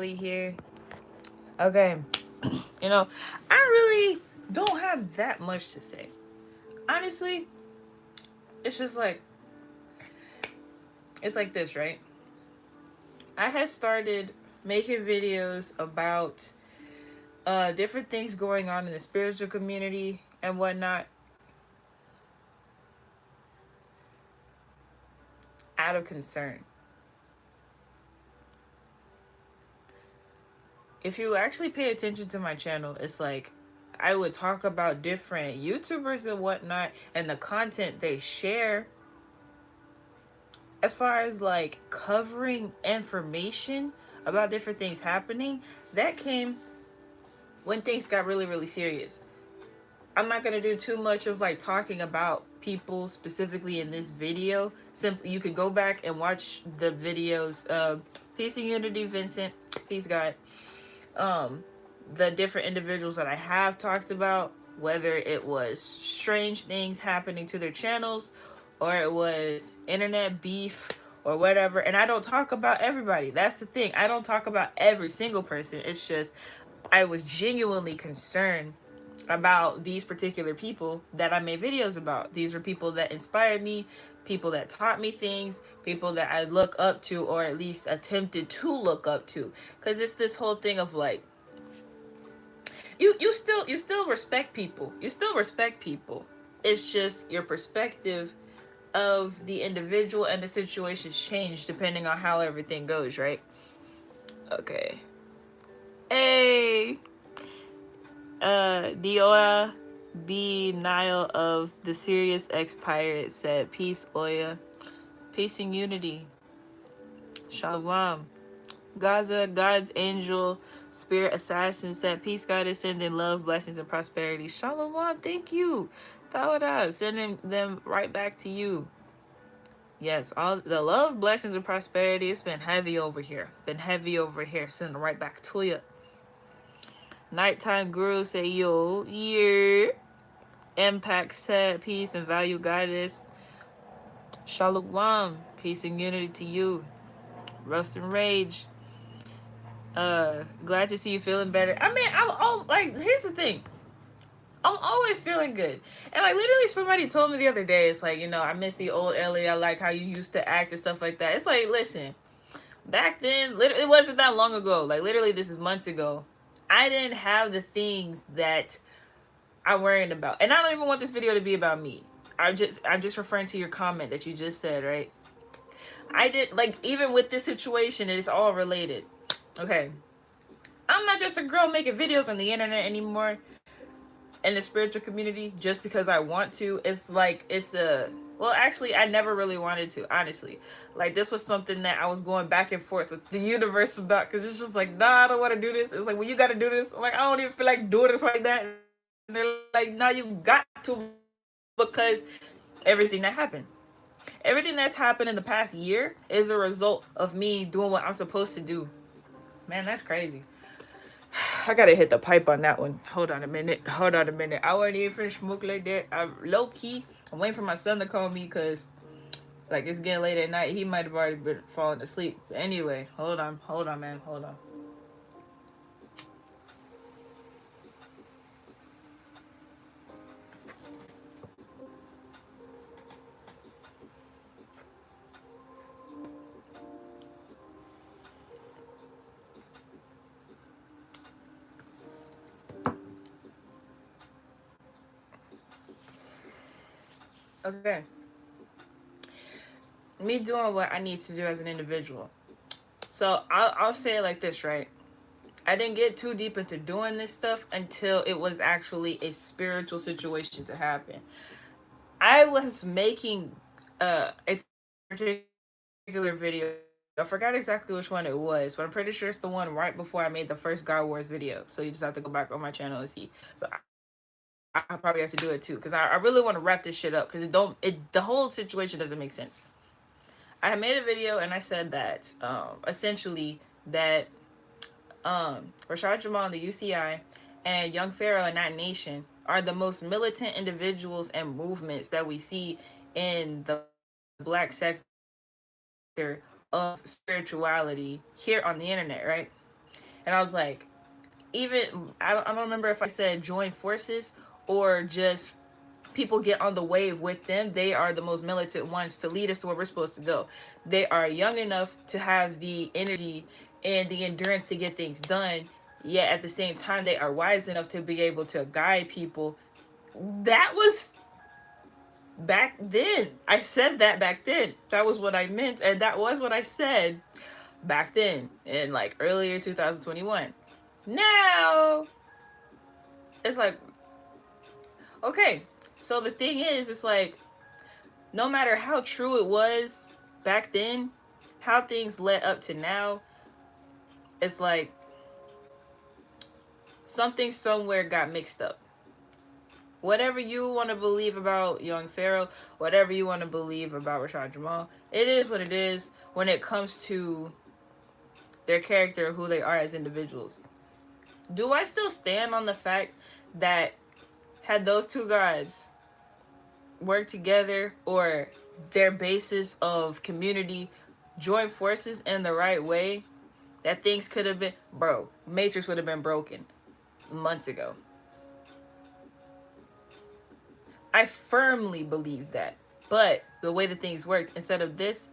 Here. Okay. You know, I really don't have that much to say. Honestly, it's just like it's like this, right? I had started making videos about different things going on in the spiritual community and whatnot out of concern. If you actually pay attention to my channel, it's like I would talk about different YouTubers and whatnot and the content they share as far as like covering information about different things happening. That came when things got really, really serious. I'm not gonna do too much of like talking about people specifically in this video. Simply, you could go back and watch the videos. Peace and Unity, Vincent. Peace, God. Um, the different individuals that I have talked about, whether it was strange things happening to their channels, or it was internet beef or whatever. And I don't talk about everybody. That's the thing. I don't talk about every single person. It's just I was genuinely concerned about these particular people that I made videos about. These are people that inspired me, people that taught me things, people that I look up to or at least attempted to look up to. Cause it's this whole thing of like you still respect people. You still respect people. It's just your perspective of the individual and the situations change depending on how everything goes, right? Okay. Hey, Dioa B. Nile of the Serious X Pirate said, "Peace, Oya. Peace and unity. Shalom." Gaza, God's angel, spirit assassin said, "Peace, goddess, sending love, blessings, and prosperity." Shalom, thank you. Tawada, sending them right back to you. Yes, all the love, blessings, and prosperity. It's been heavy over here. Been heavy over here. Sending right back to you. Nighttime Guru say, "Yo, yeah." Impact said, "Peace and value, goddess." Shalom, peace and unity to you. Rust and Rage. Glad to see you feeling better. I mean, I'm all like, here's the thing. I'm always feeling good. And like literally somebody told me the other day, it's like, I miss the old Ellie. I like how you used to act and stuff like that. It's like, listen, back then, literally, it wasn't that long ago. Like literally this is months ago. I didn't have the things that I'm worrying about. And I don't even want this video to be about me. I'm just referring to your comment that you just said, right? I did like even with this situation, it's all related. Okay. I'm not just a girl making videos on the internet anymore in the spiritual community just because I want to. It's like it's a well, actually, I never really wanted to, honestly. Like this was something that I was going back and forth with the universe about because it's just like, nah, I don't want to do this. It's like, well, you got to do this. I'm like, I don't even feel like doing this like that. And they're like, nah, you got to because everything that happened. Everything that's happened in the past year is a result of me doing what I'm supposed to do. Man, that's crazy. I gotta hit the pipe on that one. Hold on a minute. Hold on a minute. I wasn't even finished smoke like that. I'm low key. I'm waiting for my son to call me because like it's getting late at night. He might have already been falling asleep. But anyway, hold on, man, hold on. Okay, me doing what I need to do as an individual. So I'll say it like this, right? I didn't get too deep into doing this stuff until it was actually a spiritual situation to happen. I was making a particular video. I forgot exactly which one it was, but I'm pretty sure it's the one right before I made the first God Wars video. So you just have to go back on my channel and see. So I probably have to do it too because I really want to wrap this shit up because the whole situation doesn't make sense. I made a video and I said that essentially that Rashad Jamal and the UCI and Young Pharaoh and That Nation are the most militant individuals and movements that we see in the black sector of spirituality here on the internet, right? And I was like, even I don't remember if I said join forces or just people get on the wave with them. They are the most militant ones to lead us to where we're supposed to go. They are young enough to have the energy and the endurance to get things done, yet at the same time they are wise enough to be able to guide people. That was back then. I said that back then. That was what I meant, and that was what I said back then in like earlier 2021. Now it's like, okay, so the thing is, it's like, no matter how true it was back then, how things led up to now, it's like something somewhere got mixed up. Whatever you want to believe about Young Pharaoh, whatever you want to believe about Rashad Jamal, it is what it is when it comes to their character, who they are as individuals. Do I still stand on the fact that had those two gods work together, or their basis of community join forces in the right way, that things could have been, bro, Matrix would have been broken months ago. I firmly believe that. But the way that things worked, instead of this,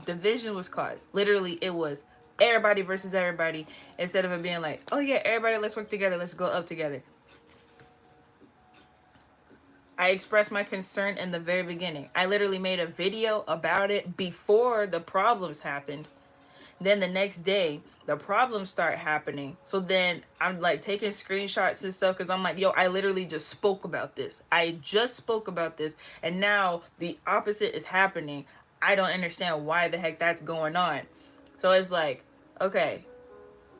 division was caused. Literally, it was everybody versus everybody, instead of it being like, oh yeah, everybody, let's work together, let's go up together. I expressed my concern in the very beginning. I literally made a video about it before the problems happened. Then the next day, the problems start happening. So then I'm like taking screenshots and stuff because I'm like, yo, I literally just spoke about this. I just spoke about this. And now the opposite is happening. I don't understand why the heck that's going on. So it's like, okay,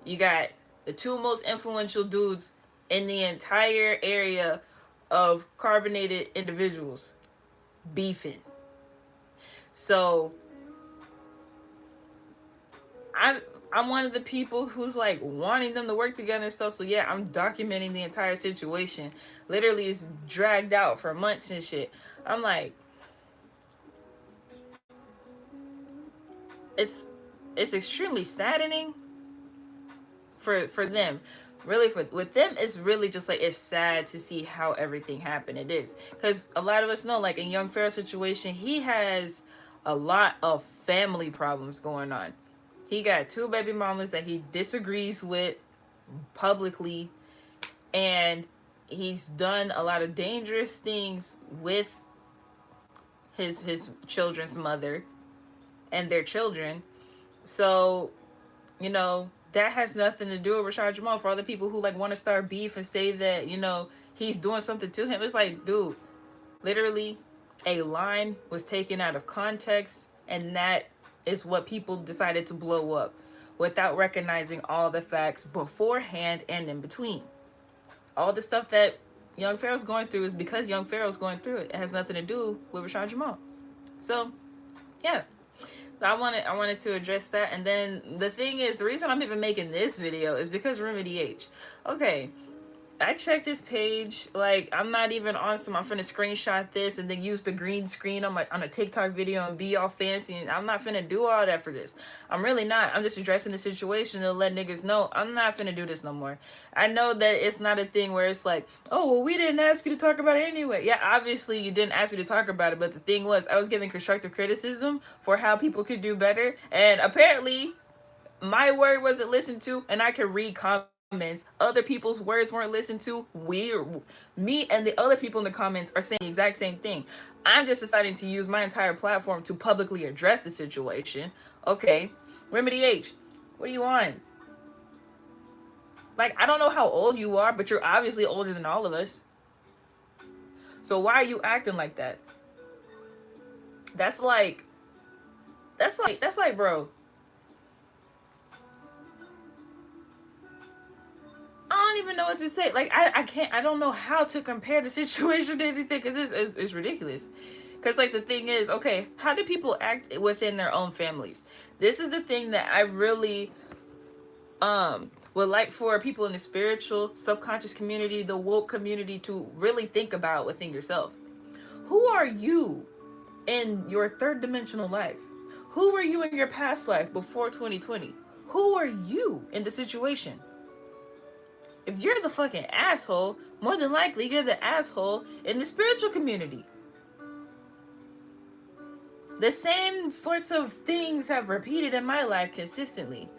you got the two most influential dudes in the entire area of carbonated individuals beefing. So I'm one of the people who's like wanting them to work together and stuff. So yeah, I'm documenting the entire situation. Literally, it's dragged out for months and shit. I'm like, it's extremely saddening for them. Really, with them, it's really just like, it's sad to see how everything happened. It is, because a lot of us know, like in Young Pharaoh's situation, he has a lot of family problems going on. He got two baby mamas that he disagrees with publicly, and he's done a lot of dangerous things with his children's mother and their children. So, you know, that has nothing to do with Rashad Jamal. For other people who like want to start beef and say that, you know, he's doing something to him, it's like, dude, literally a line was taken out of context, and that is what people decided to blow up without recognizing all the facts beforehand and in between. All the stuff that Young Pharaoh's going through is because Young Pharaoh's going through it. It has nothing to do with Rashad Jamal. So, yeah. So I wanted to address that. And then the thing is, the reason I'm even making this video is because Remedy H. Okay, I checked his page. Like, I'm not even on some, I'm finna screenshot this and then use the green screen on a TikTok video and be all fancy. And I'm not finna do all that for this. I'm really not. I'm just addressing the situation to let niggas know I'm not finna do this no more. I know that it's not a thing where it's like, oh, well, we didn't ask you to talk about it anyway. Yeah, obviously you didn't ask me to talk about it, but the thing was, I was giving constructive criticism for how people could do better. And apparently, my word wasn't listened to, and I can read comments. Other people's words weren't listened to. Me and the other people in the comments are saying the exact same thing. I'm just deciding to use my entire platform to publicly address the situation. Okay, Remedy H, what are you on? Like, I don't know how old you are, but you're obviously older than all of us. So why are you acting like that? That's like, bro, I don't even know what to say. Like, I don't know how to compare the situation to anything, because it's ridiculous. Because, like, the thing is, okay, how do people act within their own families? This is the thing that I really would like for people in the spiritual, subconscious community, the woke community, to really think about within yourself. Who are you in your third dimensional life? Who were you in your past life before 2020? Who are you in the situation? If you're the fucking asshole, more than likely you're the asshole in the spiritual community. The same sorts of things have repeated in my life consistently.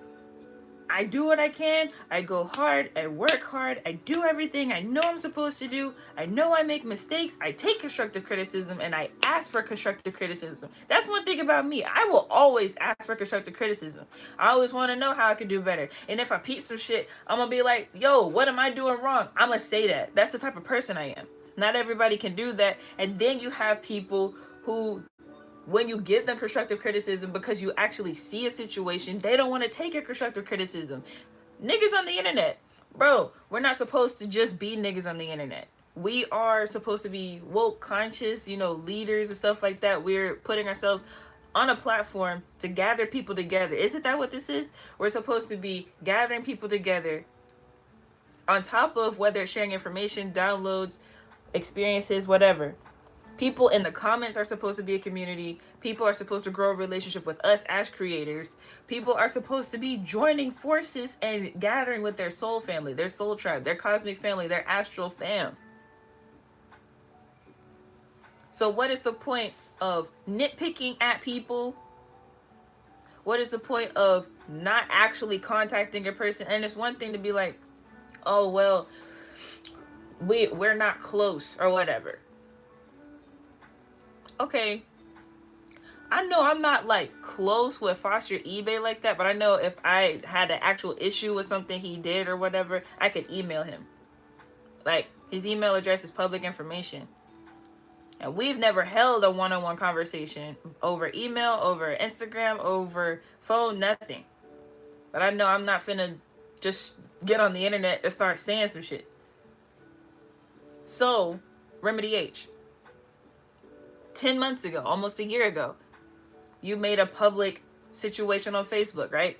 I do what I can, I go hard, I work hard, I do everything I know I'm supposed to do, I know I make mistakes, I take constructive criticism, and I ask for constructive criticism. That's one thing about me. I will always ask for constructive criticism. I always want to know how I could do better. And if I peep some shit, I'm gonna be like, yo, what am I doing wrong? I'm gonna say that. That's the type of person I am. Not everybody can do that. And then you have people who, when you give them constructive criticism because you actually see a situation, they don't want to take your constructive criticism. Niggas on the internet, bro, we're not supposed to just be niggas on the internet. We are supposed to be woke, conscious, leaders and stuff like that. We're putting ourselves on a platform to gather people together. Isn't that what this is? We're supposed to be gathering people together on top of whether it's sharing information, downloads, experiences, whatever. People in the comments are supposed to be a community. People are supposed to grow a relationship with us as creators. People are supposed to be joining forces and gathering with their soul family, their soul tribe, their cosmic family, their astral fam. So what is the point of nitpicking at people? What is the point of not actually contacting a person? And it's one thing to be like, oh, well, we're not close or whatever. Okay, I know I'm not like close with Foster eBay like that, but I know if I had an actual issue with something he did or whatever, I could email him. Like, his email address is public information. And we've never held a one-on-one conversation over email, over Instagram, over phone, nothing. But I know I'm not finna just get on the internet and start saying some shit. So, Remedy H. 10 months ago, almost a year ago, you made a public situation on Facebook, right?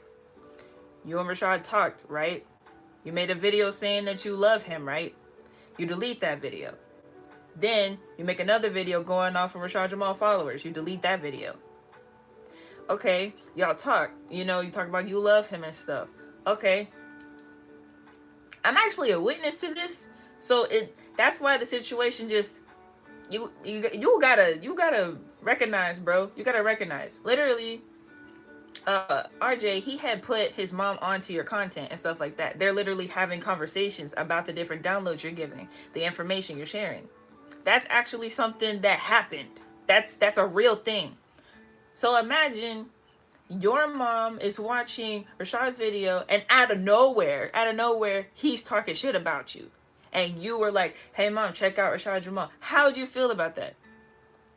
You and Rashad talked, right? You made a video saying that you love him, right? You delete that video. Then you make another video going off of Rashad Jamal followers. You delete that video. Okay, y'all talk. You talk about you love him and stuff. Okay. I'm actually a witness to this. So that's why the situation just you gotta recognize, bro. You gotta recognize. Literally, RJ, he had put his mom onto your content and stuff like that. They're literally having conversations about the different downloads you're giving, the information you're sharing. That's actually something that happened. That's a real thing. So imagine your mom is watching Rashad's video and out of nowhere, he's talking shit about you. And you were like, hey mom, check out Rashad Jamal. How'd you feel about that?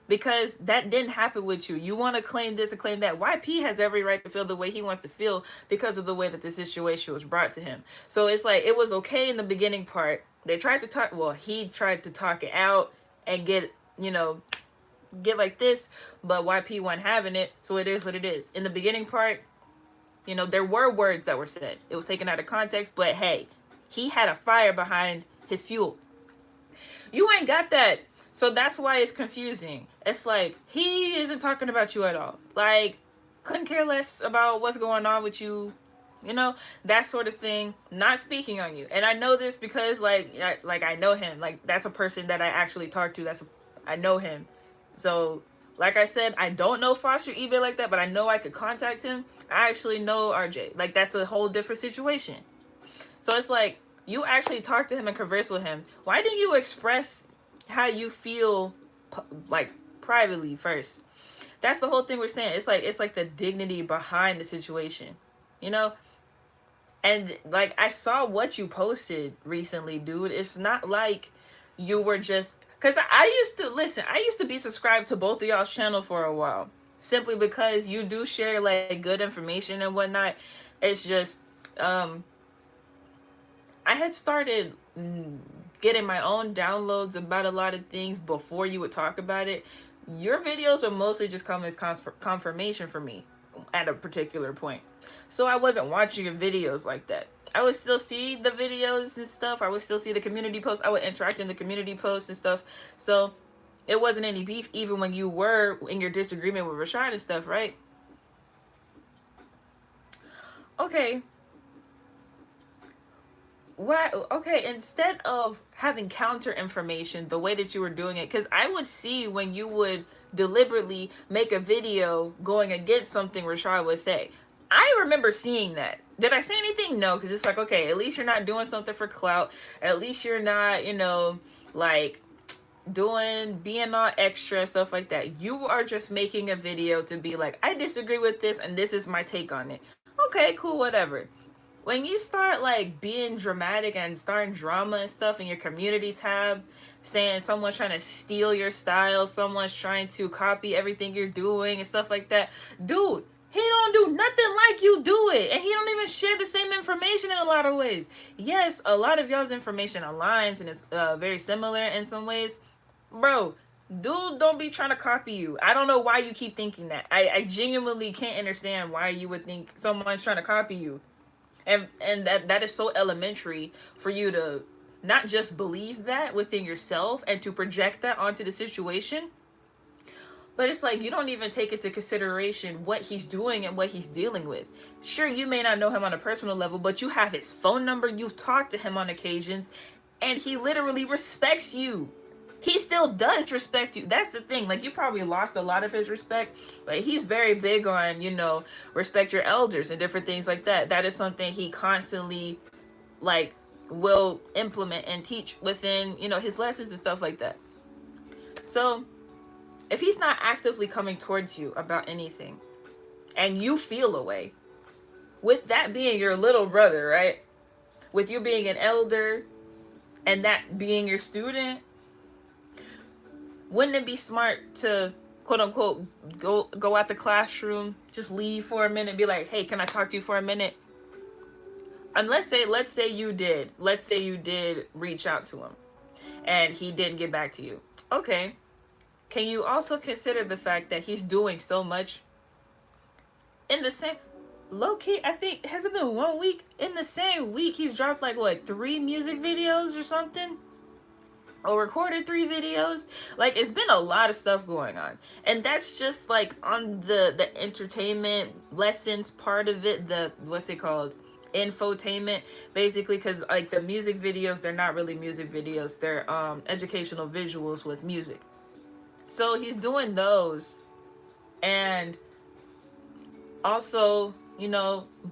Because that didn't happen with you. You want to claim this and claim that. YP has every right to feel the way he wants to feel because of the way that the situation was brought to him. So it's like, it was okay in the beginning part. They tried to talk, he tried to talk it out and get like this, but YP wasn't having it. So it is what it is. In the beginning part, there were words that were said. It was taken out of context, but hey, he had a fire behind his fuel. You ain't got that. So that's why it's confusing. It's like, he isn't talking about you at all. Like, couldn't care less about what's going on with you. That sort of thing. Not speaking on you. And I know this because, I know him. Like, that's a person that I actually talk to. I know him. So, like I said, I don't know Foster eBay like that, but I know I could contact him. I actually know RJ. Like, that's a whole different situation. So it's like, you actually talk to him and converse with him. Why didn't you express how you feel, like, privately first? That's the whole thing we're saying. It's like the dignity behind the situation, And like, I saw what you posted recently, dude. It's not like you were just, because I used to be subscribed to both of y'all's channel for a while, simply because you do share like good information and whatnot. It's just I had started getting my own downloads about a lot of things before you would talk about it. Your videos are mostly just come as confirmation for me at a particular point. So I wasn't watching your videos like that. I would still see the videos and stuff. I would still see the community posts. I would interact in the community posts and stuff. So it wasn't any beef even when you were in your disagreement with Rashad and stuff, right? Okay. why? Okay, instead of having counter information the way that you were doing it, because I would see when you would deliberately make a video going against something Rashad would say. I remember seeing that. Did I say anything? No, because it's like, okay, at least you're not doing something for clout. At least you're not, like being all extra stuff like that. You are just making a video to be like, I disagree with this and this is my take on it. Okay, cool, whatever. When you start like being dramatic and starting drama and stuff in your community tab, saying someone's trying to steal your style, someone's trying to copy everything you're doing and stuff like that, dude, he don't do nothing like you do it, and he don't even share the same information in a lot of ways. Yes, a lot of y'all's information aligns and is very similar in some ways. Bro, dude don't be trying to copy you. I don't know why you keep thinking that. I genuinely can't understand why you would think someone's trying to copy you. And that is so elementary for you to not just believe that within yourself and to project that onto the situation, but it's like you don't even take into consideration what he's doing and what he's dealing with. Sure, you may not know him on a personal level, but you have his phone number, you've talked to him on occasions, and he literally respects you. He still does respect you. That's the thing. Like, you probably lost a lot of his respect, but he's very big on, respect your elders and different things like that. That is something he constantly, like, will implement and teach within, his lessons and stuff like that. So, if he's not actively coming towards you about anything, and you feel a way, with that being your little brother, right? With you being an elder, and that being your student, wouldn't it be smart to, quote unquote, go out the classroom, just leave for a minute, be like, hey, can I talk to you for a minute? And let's say you did reach out to him and he didn't get back to you. Okay, can you also consider the fact that he's doing so much in the same low-key, I think, has it been 1 week? In the same week he's dropped like what, 3 music videos or something, or recorded 3 videos. Like, it's been a lot of stuff going on, and that's just like on the entertainment lessons part of it, the what's it called, infotainment, basically, because like the music videos, they're not really music videos, they're educational visuals with music. So he's doing those, and also,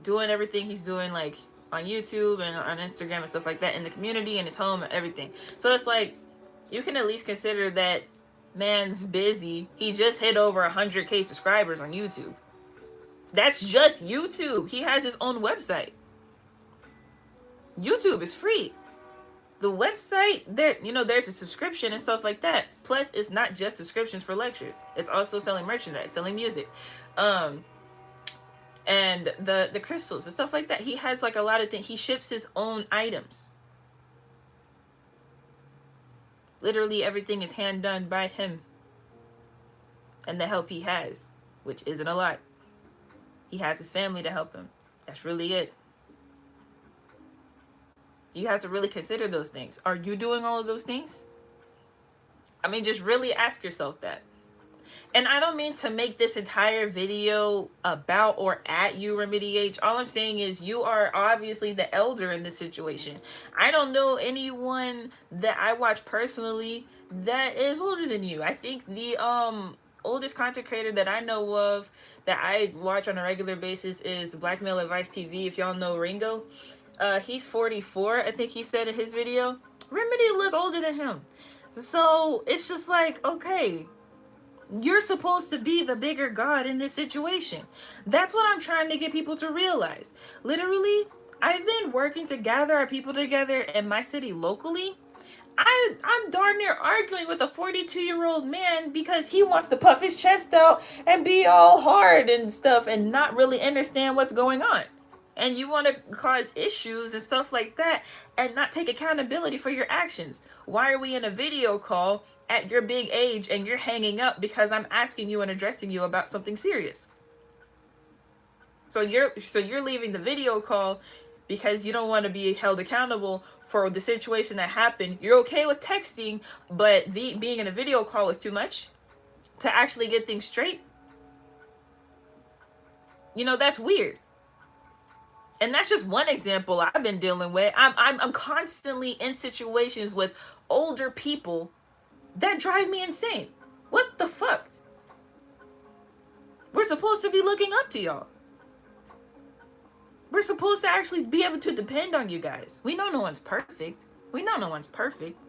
doing everything he's doing, like on YouTube and on Instagram and stuff like that, in the community, in his home and everything. So it's like, you can at least consider that man's busy. He just hit over 100K subscribers on YouTube. That's just YouTube. He has his own website. YouTube is free. The website, there's a subscription and stuff like that. Plus, it's not just subscriptions for lectures. It's also selling merchandise, selling music. And the crystals and stuff like that. He has like a lot of things. He ships his own items. Literally everything is hand done by him. And the help he has, which isn't a lot. He has his family to help him. That's really it. You have to really consider those things. Are you doing all of those things? I mean, just really ask yourself that. And I don't mean to make this entire video about or at you, Remedy H. All I'm saying is you are obviously the elder in this situation. I don't know anyone that I watch personally that is older than you. I think the oldest content creator that I know of that I watch on a regular basis is Black Male Advice TV, if y'all know Ringo. He's 44, I think he said in his video. Remedy look older than him. So it's just like, okay, you're supposed to be the bigger god in this situation. That's what I'm trying to get people to realize. Literally, I've been working to gather our people together in my city locally. I'm darn near arguing with a 42-year-old man because he wants to puff his chest out and be all hard and stuff and not really understand what's going on. And you want to cause issues and stuff like that and not take accountability for your actions. Why are we in a video call at your big age and you're hanging up because I'm asking you and addressing you about something serious? So you're leaving the video call because you don't want to be held accountable for the situation that happened. You're okay with texting, but being in a video call is too much to actually get things straight. That's weird. And that's just one example I've been dealing with. I'm constantly in situations with older people that drive me insane. What the fuck? We're supposed to be looking up to y'all. We're supposed to actually be able to depend on you guys. We know no one's perfect. We know no one's perfect.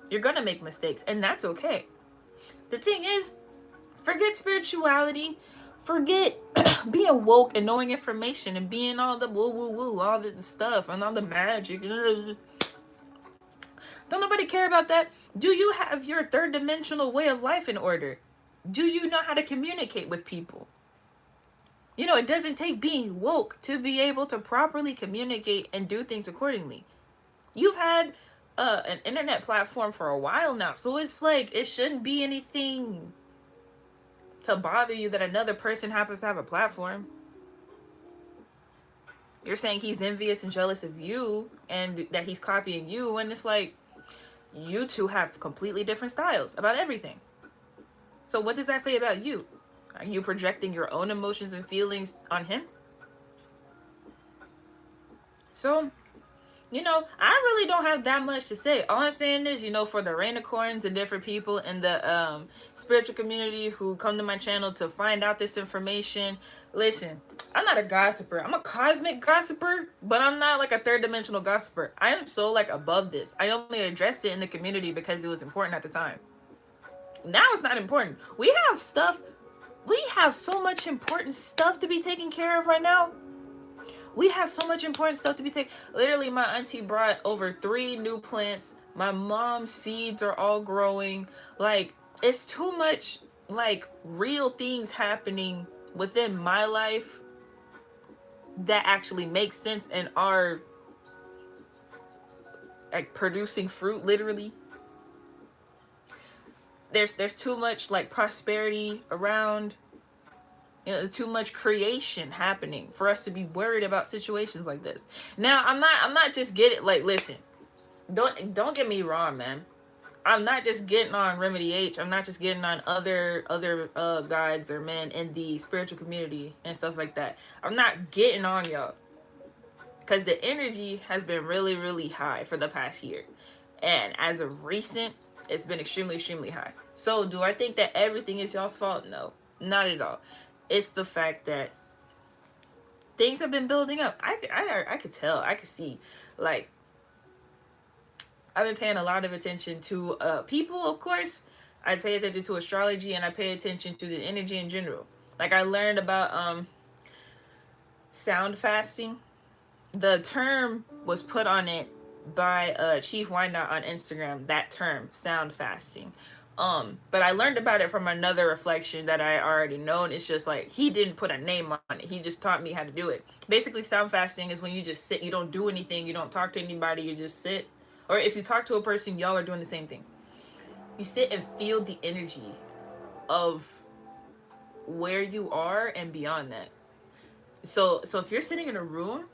You're gonna make mistakes, and that's okay. The thing is, forget spirituality. Forget being woke and knowing information and being all the woo woo woo, all the stuff and all the magic. Don't nobody care about that. Do you have your third dimensional way of life in order? Do you know how to communicate with people? You know, it doesn't take being woke to be able to properly communicate and do things accordingly. You've had an internet platform for a while now, so it's like it shouldn't be anything to bother you that another person happens to have a platform. You're saying he's envious and jealous of you and that he's copying you, and it's like you two have completely different styles about everything. So what does that say about you? Are you projecting your own emotions and feelings on him? So, you know, I really don't have that much to say. All I'm saying is, you know, for the Rainicorns and different people in the spiritual community who come to my channel to find out this information, listen, I'm not a gossiper. I'm a cosmic gossiper, but I'm not like a third dimensional gossiper. I am so like above this. I only addressed it in the community because it was important at the time. Now it's not important. We have so much important stuff to be taken care of right now. We have so much important stuff to be taken. Literally, my auntie brought over 3 new plants. My mom's seeds are all growing. Like, it's too much, like, real things happening within my life that actually make sense and are, like, producing fruit, literally. There's too much, like, prosperity around. You know, too much creation happening for us to be worried about situations like this. Now, I'm not just getting, like, listen, don't get me wrong, man. I'm not just getting on Remedy H. I'm not just getting on other guides or men in the spiritual community and stuff like that. I'm not getting on y'all, because the energy has been really, really high for the past year, and as of recent, it's been extremely, extremely high. So, do I think that everything is y'all's fault? No, not at all. It's the fact that things have been building up. I could tell. I could see. Like, I've been paying a lot of attention to people, of course. I pay attention to astrology, and I pay attention to the energy in general. Like, I learned about sound fasting. The term was put on it by Chief Wynot on Instagram. That term, sound fasting. But I learned about it from another reflection that I already known. It's just like, he didn't put a name on it. He just taught me how to do it. Basically, sound fasting is when you just sit, you don't do anything, you don't talk to anybody, you just sit. Or if you talk to a person, y'all are doing the same thing. You sit and feel the energy of where you are and beyond that. So if you're sitting in a room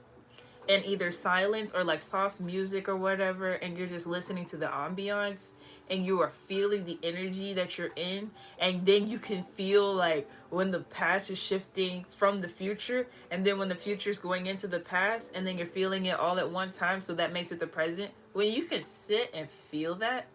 and either silence or like soft music or whatever, and you're just listening to the ambiance and you are feeling the energy that you're in, and then you can feel like when the past is shifting from the future, and then when the future is going into the past, and then you're feeling it all at one time, so that makes it the present. When you can sit and feel that,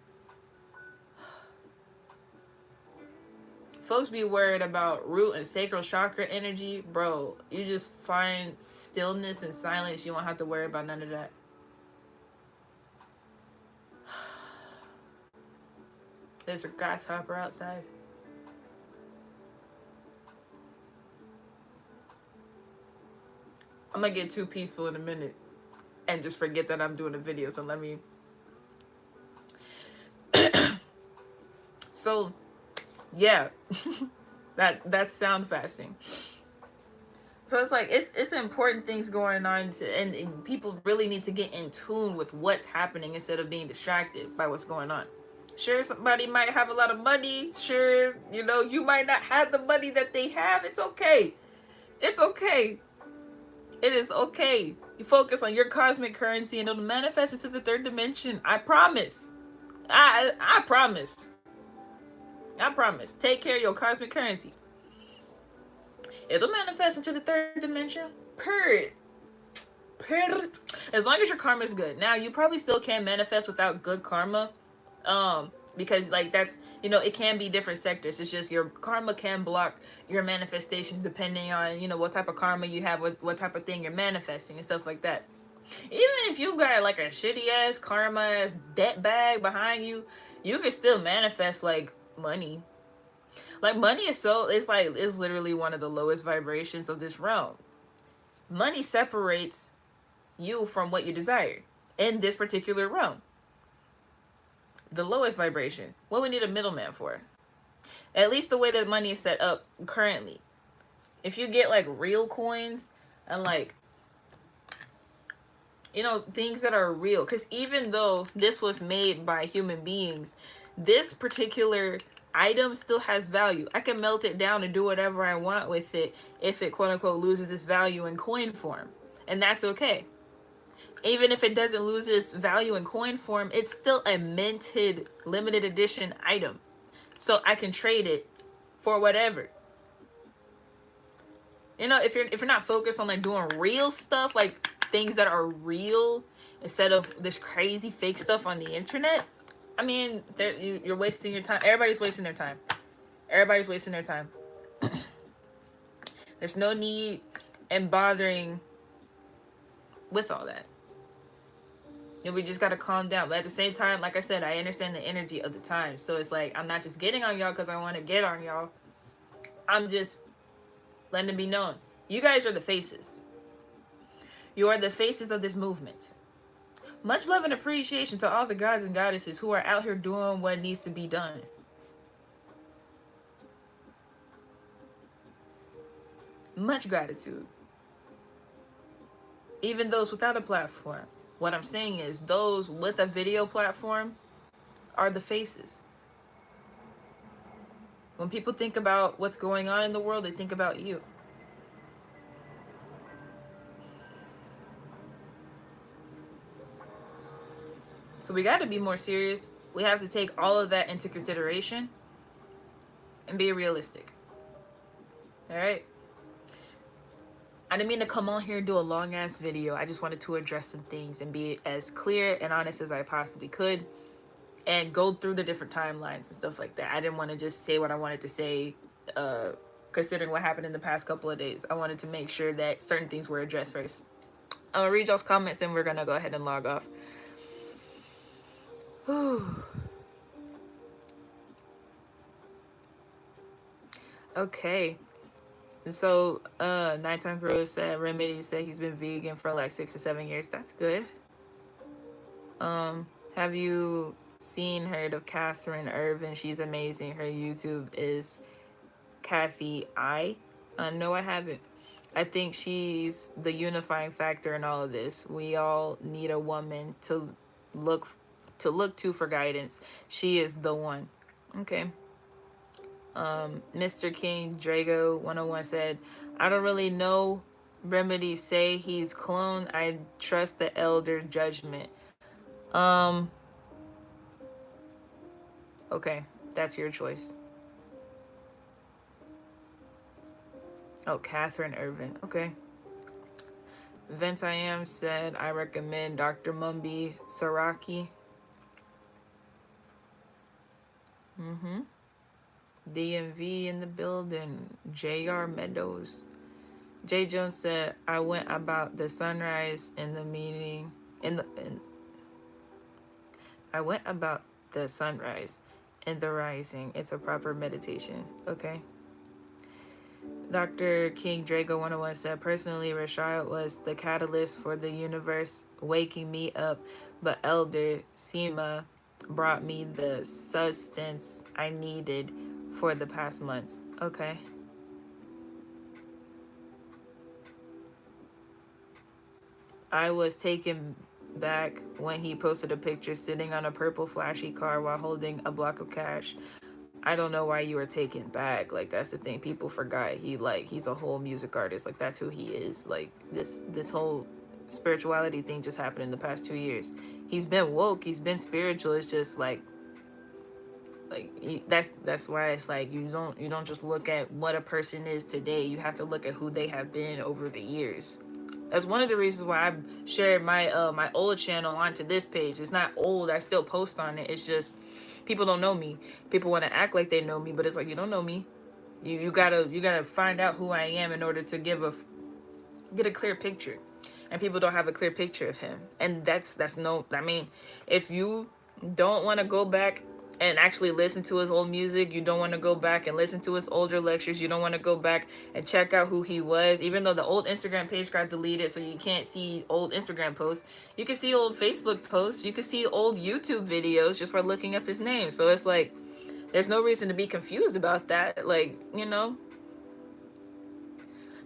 folks be worried about root and sacral chakra energy. Bro, you just find stillness and silence. You won't have to worry about none of that. There's a grasshopper outside. I'm gonna get too peaceful in a minute and just forget that I'm doing a video. So let me. So, yeah, that's sound fasting. So it's like it's important things going on and people really need to get in tune with what's happening instead of being distracted by what's going on. Sure, somebody might have a lot of money. Sure, you know, you might not have the money that they have. It's okay. It's okay. It is okay. You focus on your cosmic currency and it'll manifest into the third dimension. I promise. I promise. I promise. Take care of your cosmic currency. It'll manifest into the third dimension. Period. As long as your karma is good. Now, you probably still can manifest without good karma. Because like that's, it can be different sectors. It's just your karma can block your manifestations depending on, what type of karma you have, what type of thing you're manifesting and stuff like that. Even if you got like a shitty ass karma ass debt bag behind you, you can still manifest like money. Like money is it's literally one of the lowest vibrations of this realm. Money separates you from what you desire in this particular realm. The lowest vibration. What we need a middleman for? At least the way that money is set up currently. If you get like real coins and like, things that are real, because even though this was made by human beings, this particular item still has value. I can melt it down and do whatever I want with it if it quote unquote loses its value in coin form, and that's okay. Even if it doesn't lose its value in coin form, it's still a minted limited edition item, so I can trade it for whatever. If you're not focused on like doing real stuff, like things that are real instead of this crazy fake stuff on the internet, I mean, you're wasting your time. Everybody's wasting their time. Everybody's wasting their time. There's no need in bothering with all that. We just gotta calm down. But at the same time, like I said, I understand the energy of the time. So it's like, I'm not just getting on y'all because I want to get on y'all. I'm just letting it be known. You guys are the faces. You are the faces of this movement. Much love and appreciation to all the gods and goddesses who are out here doing what needs to be done. Much gratitude. Even those without a platform. What I'm saying is, those with a video platform are the faces. When people think about what's going on in the world, they think about you. So we got to be more serious. We have to take all of that into consideration and be realistic. All right? I didn't mean to come on here and do a long ass video. I just wanted to address some things and be as clear and honest as I possibly could and go through the different timelines and stuff like that. I didn't want to just say what I wanted to say, considering what happened in the past couple of days. I wanted to make sure that certain things were addressed first. I'm gonna read y'all's comments and we're gonna go ahead and log off. Okay. So, Nighttime Girl said, Remedy said he's been vegan for like 6 to 7 years. That's good. Have you heard of Catherine Irvin? She's amazing. Her YouTube is Kathy I. No, I haven't. I think she's the unifying factor in all of this. We all need a woman to look to for guidance. She is the one. Okay. Mr. King Drago 101 said, I don't really know. Remedy say he's clone. I trust the elder judgment. Okay, that's your choice. Oh, Catherine Irvin. Okay. Vent I Am said, I recommend Dr. Mumbi Saraki. DMV in the building. JR Meadows. J Jones said, I went about the sunrise in the meeting I went about the sunrise and the rising. It's a proper meditation. Okay. Dr. King Drago 101 said, personally, Rashad was the catalyst for the universe waking me up, but Elder Sema brought me the substance I needed for the past months. Okay. I was taken back when he posted a picture sitting on a purple flashy car while holding a block of cash. I don't know why you were taken back. Like, that's the thing. People forgot he's a whole music artist. Like, that's who he is. Like, this whole spirituality thing just happened in the past 2 years. He's been woke. He's been spiritual. It's just that's why it's like you don't just look at what a person is today. You have to look at who they have been over the years. That's one of the reasons why I shared my my old channel onto this page. It's not old. I still post on it. It's just people don't know me. People want to act like they know me, but it's like, you don't know me. You gotta find out who I am in order to get a clear picture. And people don't have a clear picture of him. And that's no, I mean, if you don't want to go back and actually listen to his old music, you don't want to go back and listen to his older lectures, you don't want to go back and check out who he was, even though the old Instagram page got deleted, so you can't see old Instagram posts, you can see old Facebook posts, you can see old YouTube videos just by looking up his name. So it's like, there's no reason to be confused about that. Like, you know,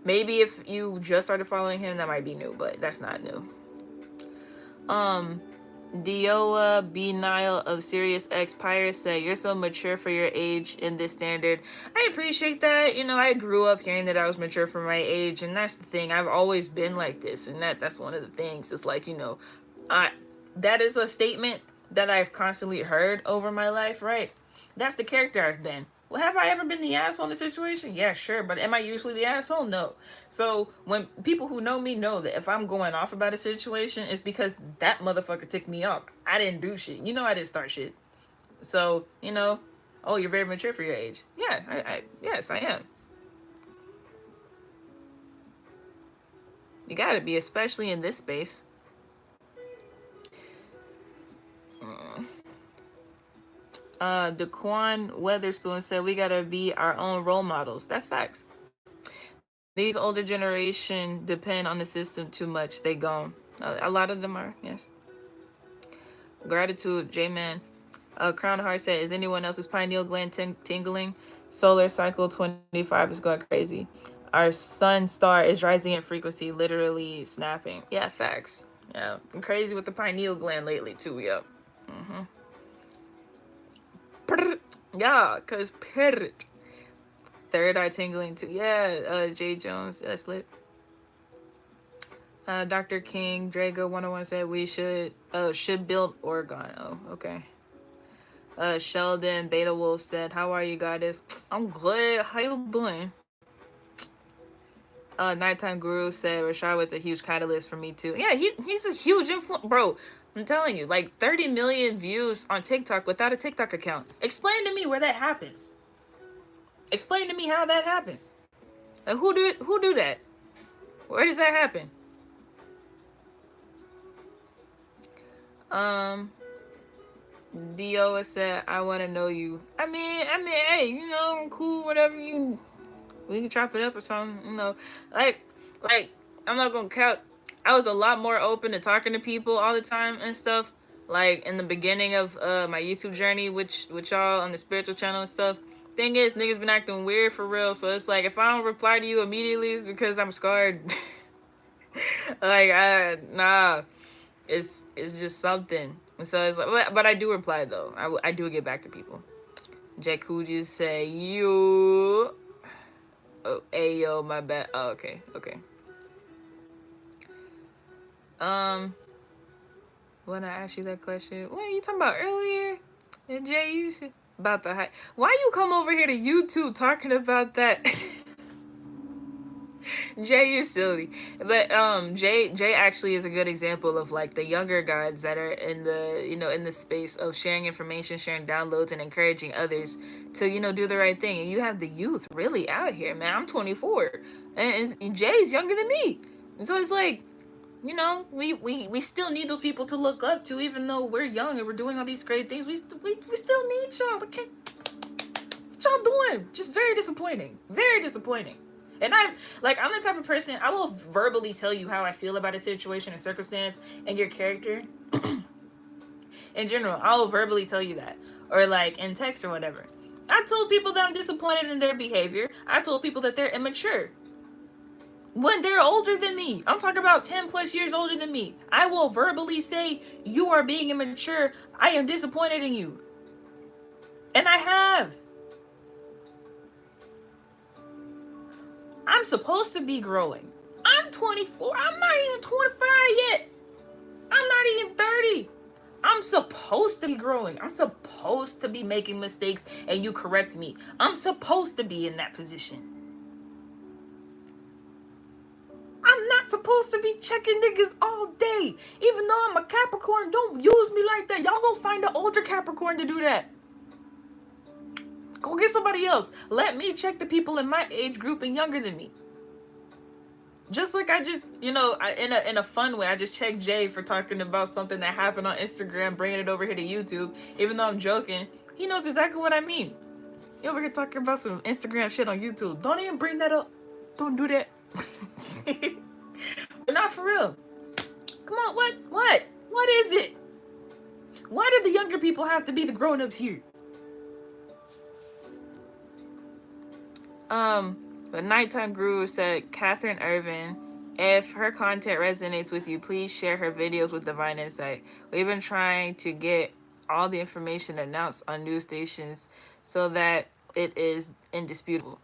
maybe if you just started following him, that might be new, but that's not new. Dioa B. Nile of Sirius X Pirates said, "You're so mature for your age in this standard." I appreciate that. You know, I grew up hearing that I was mature for my age, and that's the thing. I've always been like this, and that's one of the things. It's like, you know, that is a statement that I've constantly heard over my life, right? That's the character I've been. Well, have I ever been the asshole in the situation? Yeah, sure. But am I usually the asshole? No. So when people who know me know that if I'm going off about a situation, it's because that motherfucker ticked me off. I didn't do shit. You know, I didn't start shit. So, you know, oh, you're very mature for your age. Yeah, yes, I am. You gotta be, especially in this space. Daquan Weatherspoon said, "We gotta be our own role models." That's facts. These older generation depend on the system too much. They gone. A lot of them are, yes. Gratitude, J-Mans. Crown Heart said, "Is anyone else's pineal gland tingling? Solar cycle 25 is going crazy. Our sun star is rising in frequency, literally snapping." Yeah, facts. Yeah, I'm crazy with the pineal gland lately too. Yep. Yeah, cause parrot. Third eye tingling too. Yeah, Jay Jones, that's lit. Dr. King, Drago 101 said we should build Oregon. Oh, okay. Sheldon Beta Wolf said, "How are you, goddess?" I'm good. How you doing? Nighttime Guru said Rashad was a huge catalyst for me too. Yeah, he's a huge influence, bro. I'm telling you, like 30 million views on TikTok without a TikTok account. Explain to me where that happens. Explain to me how that happens. Like, who do that? Where does that happen? Dio said, "I want to know you." I mean, hey, you know, I'm cool. Whatever you, we can chop it up or something. You know, like, I'm not gonna count. I was a lot more open to talking to people all the time and stuff. Like in the beginning of my YouTube journey, with y'all on the spiritual channel and stuff. Thing is, niggas been acting weird for real. So it's like, if I don't reply to you immediately, it's because I'm scarred. Like, nah, it's just something. And so it's like, but I do reply though. I do get back to people. Jakuji say, "You, oh, hey yo, my bad." Oh, okay. When I asked you that question, what are you talking about earlier? And Jay, you said about the hype. Why you come over here to YouTube talking about that? Jay, you're silly. But Jay actually is a good example of like the younger guys that are in the, you know, in the space of sharing information, sharing downloads, and encouraging others to, you know, do the right thing. And you have the youth really out here, man. I'm 24, and Jay's younger than me, and so it's like, you know, we still need those people to look up to, even though we're young and we're doing all these great things. We still need y'all. What y'all doing? Just very disappointing. Very disappointing. And I'm the type of person, I will verbally tell you how I feel about a situation or circumstance and your character. In general, I will verbally tell you that. Or like in text or whatever. I told people that I'm disappointed in their behavior. I told people that they're immature. When they're older than me. I'm talking about 10 plus years older than me. I will verbally say, "You are being immature. I am disappointed in you." And I have. I'm supposed to be growing. I'm 24. I'm not even 25 yet. I'm not even 30. I'm supposed to be growing. I'm supposed to be making mistakes and you correct me. I'm supposed to be in that position. I'm not not supposed to be checking niggas all day. Even though I'm a Capricorn, don't use me like that. Y'all go find an older Capricorn to do that. Go get somebody else. Let me check the people in my age group and younger than me. Just like I just, in a fun way, I just checked Jay for talking about something that happened on Instagram, bringing it over here to YouTube. Even though I'm joking, he knows exactly what I mean. You over here talking about some Instagram shit on YouTube. Don't even bring that up. Don't do that. But not for real. Come on, what is it? Why do the younger people have to be the grown-ups here? The Nighttime Guru said, Catherine Irvin, if her content resonates with you, please share her videos with Divine Insight. We've been trying to get all the information announced on news stations so that it is indisputable.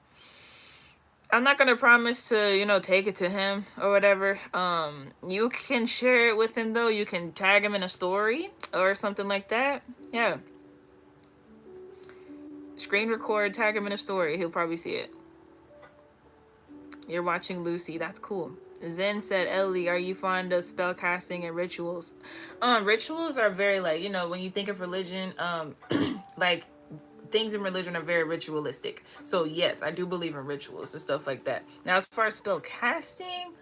I'm not gonna promise to, take it to him or whatever. You can share it with him though. You can tag him in a story or something like that. Yeah. Screen record, tag him in a story. He'll probably see it. You're watching Lucy. That's cool. Zen said, Ellie, are you fond of spell casting and rituals? Rituals are very when you think of religion, like things in religion are very ritualistic. So yes, I do believe in rituals and stuff like that. Now, as far as spell casting,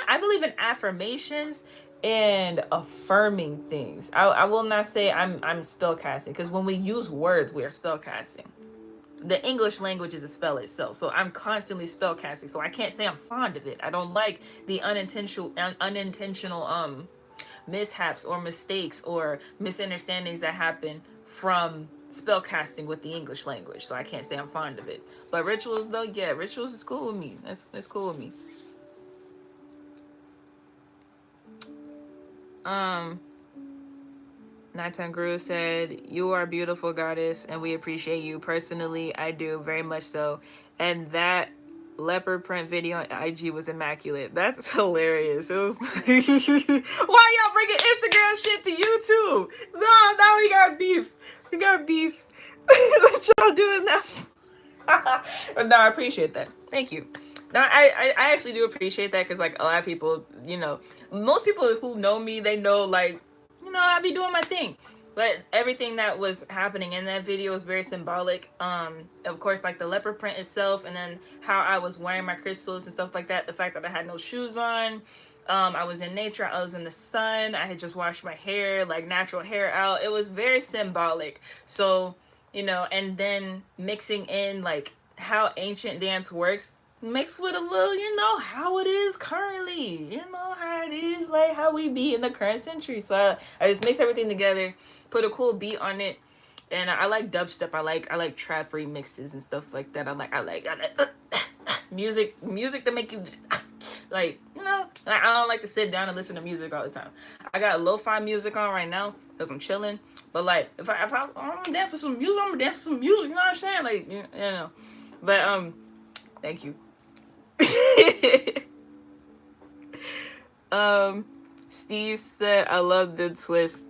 I believe in affirmations and affirming things. I will not say I'm spell casting, because when we use words, we are spell casting. The English language is a spell itself, so I'm constantly spell casting. So I can't say I'm fond of it. I don't like the unintentional mishaps or mistakes or misunderstandings that happen from spell casting with the English language. So I can't say I'm fond of it. But rituals though, yeah, rituals is cool with me. That's cool with me. Nighttime Guru said, you are a beautiful goddess and we appreciate you. Personally, I do, very much so. And that leopard print video on IG was immaculate. That's hilarious. It was like, why y'all bringing Instagram shit to YouTube? No, now we got beef. We got beef. What y'all doing that for? But no, I appreciate that. Thank you. No, I actually do appreciate that, because like a lot of people, most people who know me, they know I be doing my thing. But everything that was happening in that video was very symbolic. Of course, like the leopard print itself, and then how I was wearing my crystals and stuff like that. The fact that I had no shoes on. I was in nature. I was in the sun. I had just washed my hair, like natural hair out. It was very symbolic. So, and then mixing in like how ancient dance works, mixed with a little, how it is currently, how it is, like how we be in the current century. So I just mix everything together, put a cool beat on it, and I like dubstep. I like trap remixes and stuff like that. I like music to make you like, I don't like to sit down and listen to music all the time. I got lo-fi music on right now because I'm chilling. But like if I want to dance to some music, I'm gonna dance to some music. You know what I'm saying? Like But thank you. Steve said, I love the twist.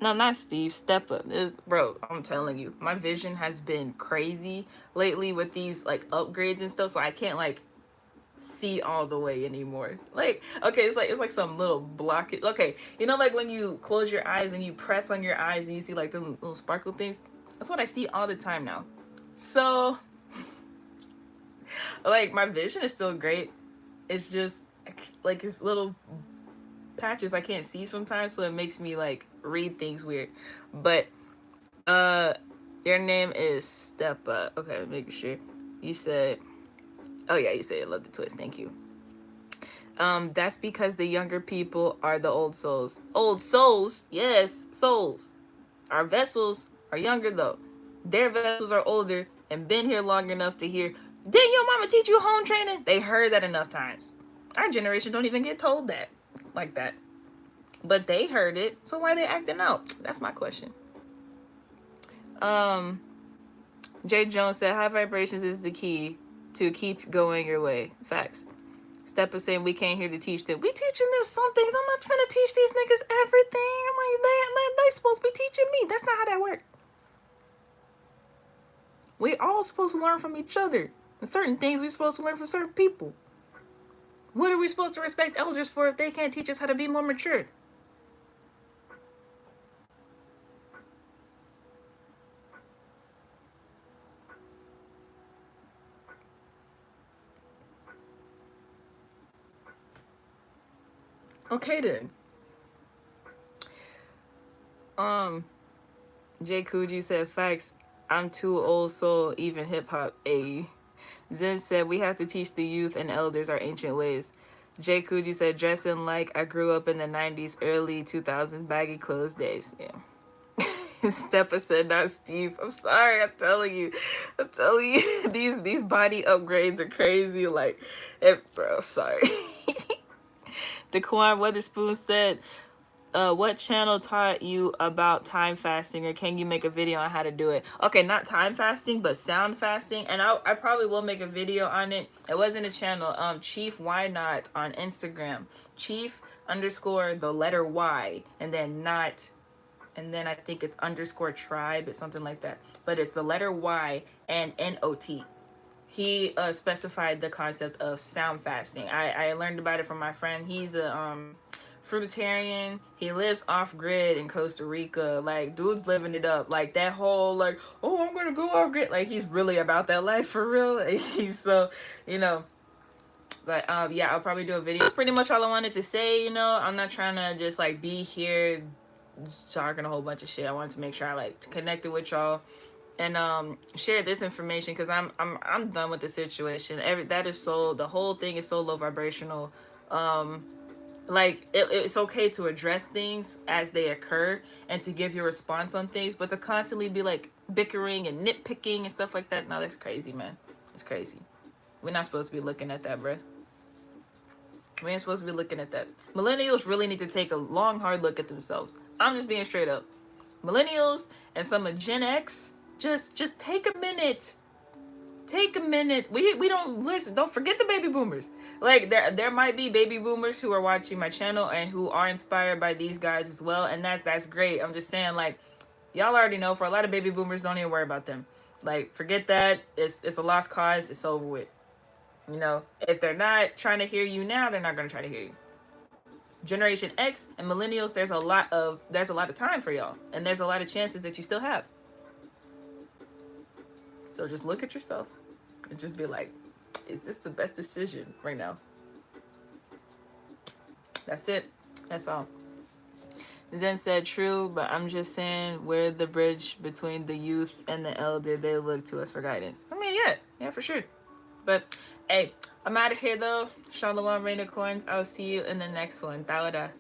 No, not Steve, Step Up. Bro, I'm telling you, my vision has been crazy lately with these like upgrades and stuff, so I can't like see all the way anymore. Like, okay, it's like some little blockage. Okay, like when you close your eyes and you press on your eyes and you see like the little sparkle things? That's what I see all the time now. So like my vision is still great. It's just like it's little patches I can't see sometimes, so it makes me like read things weird. But your name is Step Up. Okay, making sure. You said, oh yeah, you said I love the twist. Thank you. That's because the younger people are the old souls. Old souls, yes, souls. Our vessels are younger though. Their vessels are older and been here long enough to hear, didn't your mama teach you home training? They heard that enough times. Our generation don't even get told that like that. But they heard it, so why they acting out? That's my question. Jay Jones said, high vibrations is the key to keep going your way. Facts. Step is saying we came here to teach them. We teaching them some things. I'm not finna teach these niggas everything. I'm like, they supposed to be teaching me. That's not how that works. We all supposed to learn from each other. And certain things we supposed to learn from certain people. What are we supposed to respect elders for if they can't teach us how to be more mature? Okay then. Jay Coogee said, facts. I'm too old soul, even hip hop. A. Zen said, we have to teach the youth and elders our ancient ways. Jay Coogee said, dressing like I grew up in the 90s, early 2000s, baggy clothes days. Yeah. Steppa said, not Steve. I'm sorry, I'm telling you. I'm telling you, these body upgrades are crazy. Like, bro, sorry. Daquan Weatherspoon said, what channel taught you about time fasting, or can you make a video on how to do it? Okay, not time fasting, but sound fasting, and I probably will make a video on it. It wasn't a channel. Chief Why Not on Instagram. Chief underscore the letter Y and then not, and then I think it's underscore tribe. It's something like that. But it's the letter Y and NOT. He specified the concept of sound fasting. I learned about it from my friend. He's a fruitarian. He lives off grid in Costa Rica. Like, dude's living it up. Like, that whole, like, oh, I'm gonna go off grid. Like, he's really about that life for real. Like, he's so, you know. But yeah, I'll probably do a video. That's pretty much all I wanted to say. You know, I'm not trying to just like be here just talking a whole bunch of shit. I wanted to make sure I like connected with y'all and share this information because I'm done with the situation. That is so, the whole thing is so low vibrational. Like it's okay to address things as they occur and to give your response on things, but to constantly be like bickering and nitpicking and stuff like that, no, that's crazy, man. It's crazy. We're not supposed to be looking at that, bruh. We ain't supposed to be looking at that. Millennials really need to take a long, hard look at themselves. I'm just being straight up. Millennials and some of Gen X, just take a minute. Take a minute. We don't listen. Don't forget the baby boomers. Like there might be baby boomers who are watching my channel and who are inspired by these guys as well, and that's great. I'm just saying, like, y'all already know, for a lot of baby boomers, don't even worry about them. Like, forget that. It's a lost cause. It's over with. You know, if they're not trying to hear you now, they're not gonna try to hear you. Generation X and millennials, there's a lot of time for y'all, and there's a lot of chances that you still have. So just look at yourself and just be like, is this the best decision right now? That's it. That's all. Zen said, true, but I'm just saying we're the bridge between the youth and the elder. They look to us for guidance. I mean, yeah, for sure. But hey, I'm out of here though. Shalom, Rain of Coins. I'll see you in the next one. Tawada.